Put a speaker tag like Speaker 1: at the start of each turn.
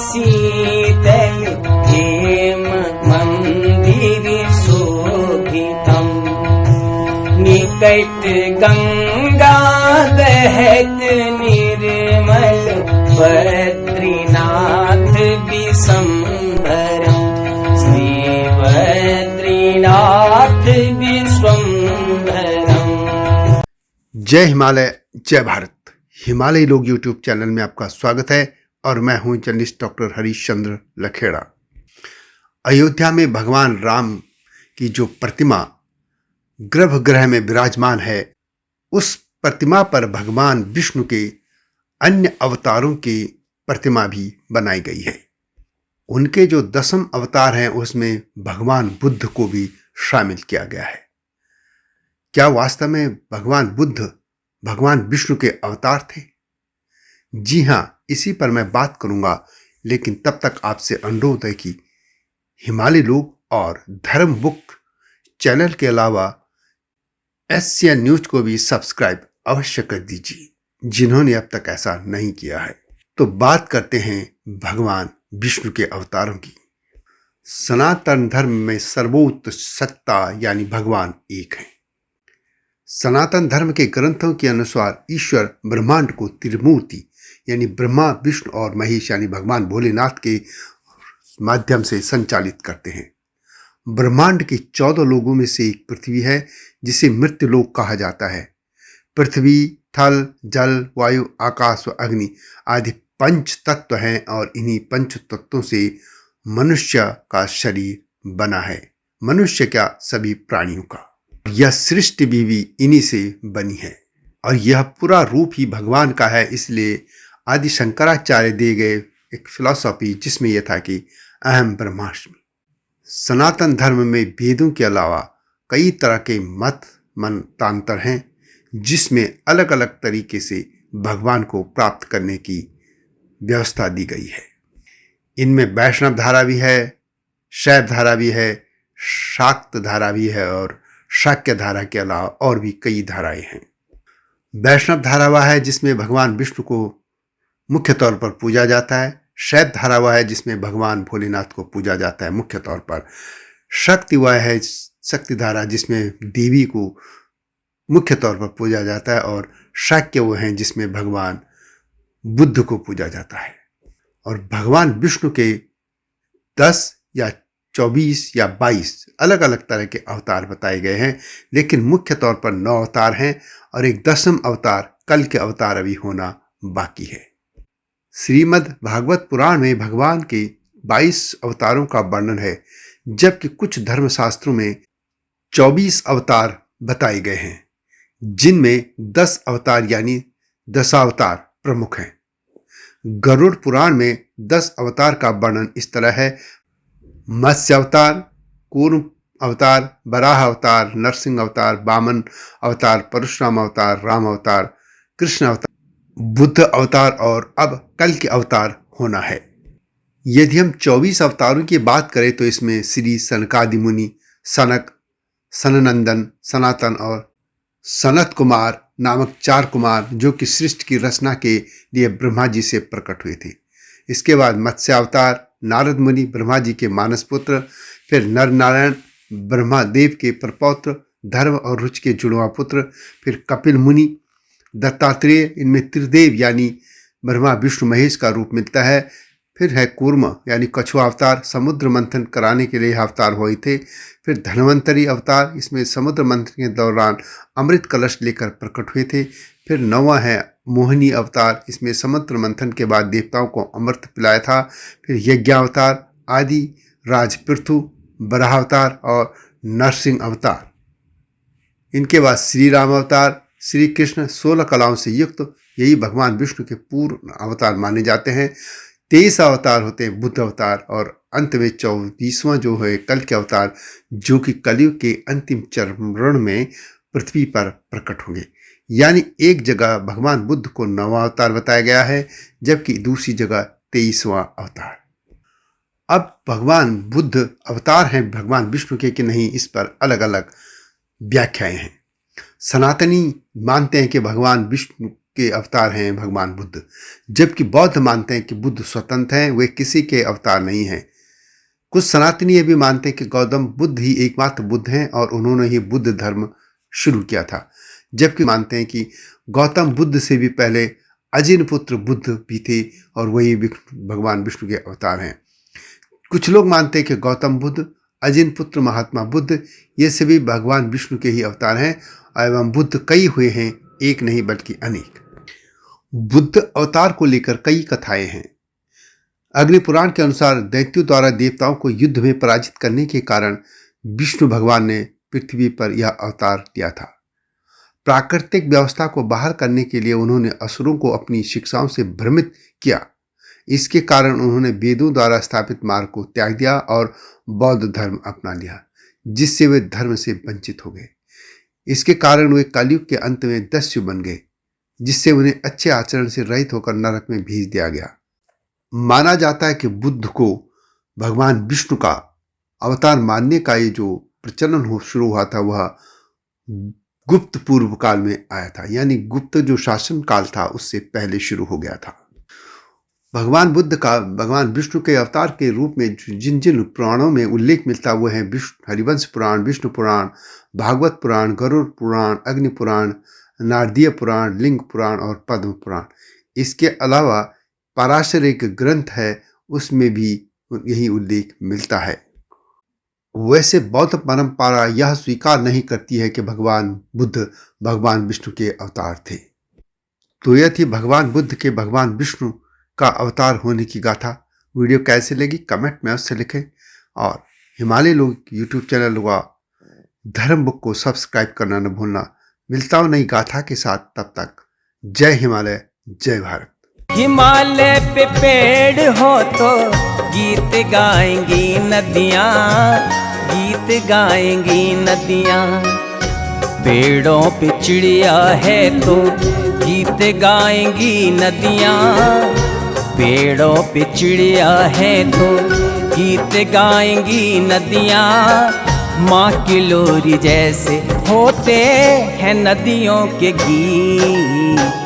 Speaker 1: शीतल हेम मंदिर शोभितम् निकट गंगा बहत निर्मल बद्रीनाथ विश्वम्भरम् श्री बद्रीनाथ विश्वम्भरम्।
Speaker 2: जय हिमालय, जय भारत। हिमालय लोग यूट्यूब चैनल में आपका स्वागत है और मैं हूं जर्नलिस्ट डॉक्टर हरीशचंद्र लखेड़ा। अयोध्या में भगवान राम की जो प्रतिमा गर्भगृह में विराजमान है, उस प्रतिमा पर भगवान विष्णु के अन्य अवतारों की प्रतिमा भी बनाई गई है। उनके जो 10वें अवतार हैं उसमें भगवान बुद्ध को भी शामिल किया गया है। क्या वास्तव में भगवान बुद्ध भगवान विष्णु के अवतार थे? जी हां, इसी पर मैं बात करूंगा, लेकिन तब तक आपसे अनुरोध है कि हिमालय लोग और धर्म बुक चैनल के अलावा एशियन न्यूज को भी सब्सक्राइब अवश्य कर दीजिए, जिन्होंने अब तक ऐसा नहीं किया है। तो बात करते हैं भगवान विष्णु के अवतारों की। सनातन धर्म में सर्वोच्च सत्ता यानी भगवान एक है। सनातन धर्म के ग्रंथों के अनुसार ईश्वर ब्रह्मांड को त्रिमूर्ति यानी ब्रह्मा, विष्णु और महेश यानी भगवान भोलेनाथ के माध्यम से संचालित करते हैं। ब्रह्मांड के 14 लोगों में से एक पृथ्वी है, जिसे मृत्यु लोक कहा जाता है। पृथ्वी, थल, जल, वायु, आकाश व अग्नि आदि पंच तत्व हैं और इन्हीं पंच तत्वों से मनुष्य का शरीर बना है। मनुष्य क्या, सभी प्राणियों का। यह सृष्टि भी इन्हीं से बनी है और यह पूरा रूप ही भगवान का है। इसलिए आदि शंकराचार्य दिए गए एक फिलॉसफी जिसमें यह था कि अहम ब्रह्मास्मि। सनातन धर्म में वेदों के अलावा कई तरह के मतांतर हैं, जिसमें अलग अलग तरीके से भगवान को प्राप्त करने की व्यवस्था दी गई है। इनमें वैष्णव धारा भी है, शैव धारा भी है, शाक्त धारा भी है और शाक्य धारा के अलावा और भी कई धाराएं हैं। वैष्णव धारा वह है जिसमें भगवान विष्णु को मुख्य तौर पर पूजा जाता है। शैव धारा वह है जिसमें भगवान भोलेनाथ को पूजा जाता है मुख्य तौर पर। शक्ति वह है शक्ति धारा जिसमें देवी को मुख्य तौर पर पूजा जाता है और शाक्य वो हैं जिसमें भगवान बुद्ध को पूजा जाता है। और भगवान विष्णु के 10 या 24 या 22 अलग अलग तरह के अवतार बताए गए हैं, लेकिन मुख्य तौर पर 9 अवतार हैं और एक 10वां अवतार कल के अवतार अभी होना बाकी है। श्रीमद् भागवत पुराण में भगवान के 22 अवतारों का वर्णन है, जबकि कुछ धर्मशास्त्रों में 24 अवतार बताए गए हैं, जिनमें 10 अवतार यानी दशावतार प्रमुख हैं। गरुड़ पुराण में 10 अवतार का वर्णन इस तरह है: मत्स्य अवतार, कूर्म अवतार, वराह अवतार, नरसिंह अवतार, वामन अवतार, परशुराम अवतार, राम अवतार, कृष्ण अवतार, बुद्ध अवतार और अब कल के अवतार होना है। यदि हम 24 अवतारों की बात करें तो इसमें श्री सनकादि मुनि, सनक, सननंदन, सनातन और सनत कुमार नामक 4 कुमार जो कि सृष्टि की रचना के लिए ब्रह्मा जी से प्रकट हुए थे। इसके बाद मत्स्य अवतार, नारद मुनि ब्रह्मा जी के मानस पुत्र, फिर नर नारायण ब्रह्मा देव के प्रपौत्र, धर्म और रुचि के जुड़वा पुत्र, फिर कपिल मुनि, दत्तात्रेय, इनमें त्रिदेव यानी ब्रह्मा विष्णु महेश का रूप मिलता है। फिर है कूर्म यानी कछुआ अवतार, समुद्र मंथन कराने के लिए अवतार हुए थे। फिर धन्वंतरी अवतार, इसमें समुद्र मंथन के दौरान अमृत कलश लेकर प्रकट हुए थे। फिर 9वां है मोहिनी अवतार, इसमें समुद्र मंथन के बाद देवताओं को अमृत पिलाया था। फिर यज्ञावतार, आदि राज पृथु, वराह अवतार और नरसिंह अवतार। इनके बाद श्री राम अवतार, श्री कृष्ण 16 कलाओं से युक्त, यही भगवान विष्णु के पूर्ण अवतार माने जाते हैं। 23 अवतार होते हैं बुद्ध अवतार और अंत में 24वां जो है कल के अवतार, जो कि कलयुग के अंतिम चरण में पृथ्वी पर प्रकट होंगे। यानी एक जगह भगवान बुद्ध को 9वां अवतार बताया गया है, जबकि दूसरी जगह 23वां अवतार। अब भगवान बुद्ध अवतार हैं भगवान विष्णु के कि नहीं, इस पर अलग अलग व्याख्याएं हैं। सनातनी मानते हैं कि भगवान विष्णु के अवतार हैं भगवान बुद्ध, जबकि बौद्ध मानते हैं कि बुद्ध स्वतंत्र हैं, वे किसी के अवतार नहीं हैं। कुछ सनातनी ये भी मानते हैं कि गौतम बुद्ध ही एकमात्र बुद्ध हैं और उन्होंने ही बुद्ध धर्म शुरू किया था, जबकि मानते हैं कि गौतम बुद्ध से भी पहले अजिन पुत्र बुद्ध भी थे और वही भगवान विष्णु के अवतार हैं। कुछ लोग मानते हैं कि गौतम बुद्ध, अजिन पुत्र महात्मा बुद्ध, ये सभी भगवान विष्णु के ही अवतार हैं एवं बुद्ध कई हुए हैं, एक नहीं बल्कि अनेक। बुद्ध अवतार को लेकर कई कथाएं हैं। अग्नि पुराण के अनुसार दैत्यों द्वारा देवताओं को युद्ध में पराजित करने के कारण विष्णु भगवान ने पृथ्वी पर यह अवतार लिया था। प्राकृतिक व्यवस्था को बाहर करने के लिए उन्होंने असुरों को अपनी शिक्षाओं से भ्रमित किया। इसके कारण उन्होंने वेदों द्वारा स्थापित मार्ग को त्याग दिया और बौद्ध धर्म अपना लिया, जिससे वे धर्म से वंचित हो गए। इसके कारण वे कलयुग के अंत में दैत्य बन गए, जिससे उन्हें अच्छे आचरण से रहित होकर नरक में भेज दिया गया। माना जाता है कि बुद्ध को भगवान विष्णु का अवतार मानने का ये जो प्रचलन शुरू हुआ था वह गुप्त पूर्व काल में आया था, यानी गुप्त जो शासन काल था उससे पहले शुरू हो गया था। भगवान बुद्ध का भगवान विष्णु के अवतार के रूप में जिन जिन पुराणों में उल्लेख मिलता वो है हरिवंश पुराण, विष्णु पुराण, भागवत पुराण, गरुड़ पुराण, अग्नि पुराण, नारदीय पुराण, लिंग पुराण और पद्म पुराण। इसके अलावा पराशर एक ग्रंथ है, उसमें भी यही उल्लेख मिलता है। वैसे बौद्ध परंपरा यह स्वीकार नहीं करती है कि भगवान बुद्ध भगवान विष्णु के अवतार थे। तो यह थी भगवान बुद्ध के भगवान विष्णु का अवतार होने की गाथा। वीडियो कैसे लगी कमेंट में अवश्य लिखें और हिमालय लोग यूट्यूब चैनल व धर्म बुक को सब्सक्राइब करना न भूलना। मिलता हूं नई गाथा के साथ, तब तक जय हिमालय, जय भारत।
Speaker 1: हिमालय पे पेड़ हो तो गीत गाएंगी नदियाँ, गीत गाएंगी नदियाँ। पेड़ों पे चिड़िया है तो गीत गाएंगी नदियाँ। पेड़ों पे चिड़िया है तो गीत गाएंगी नदियाँ। माँ की लोरी जैसे होते हैं नदियों के गीत।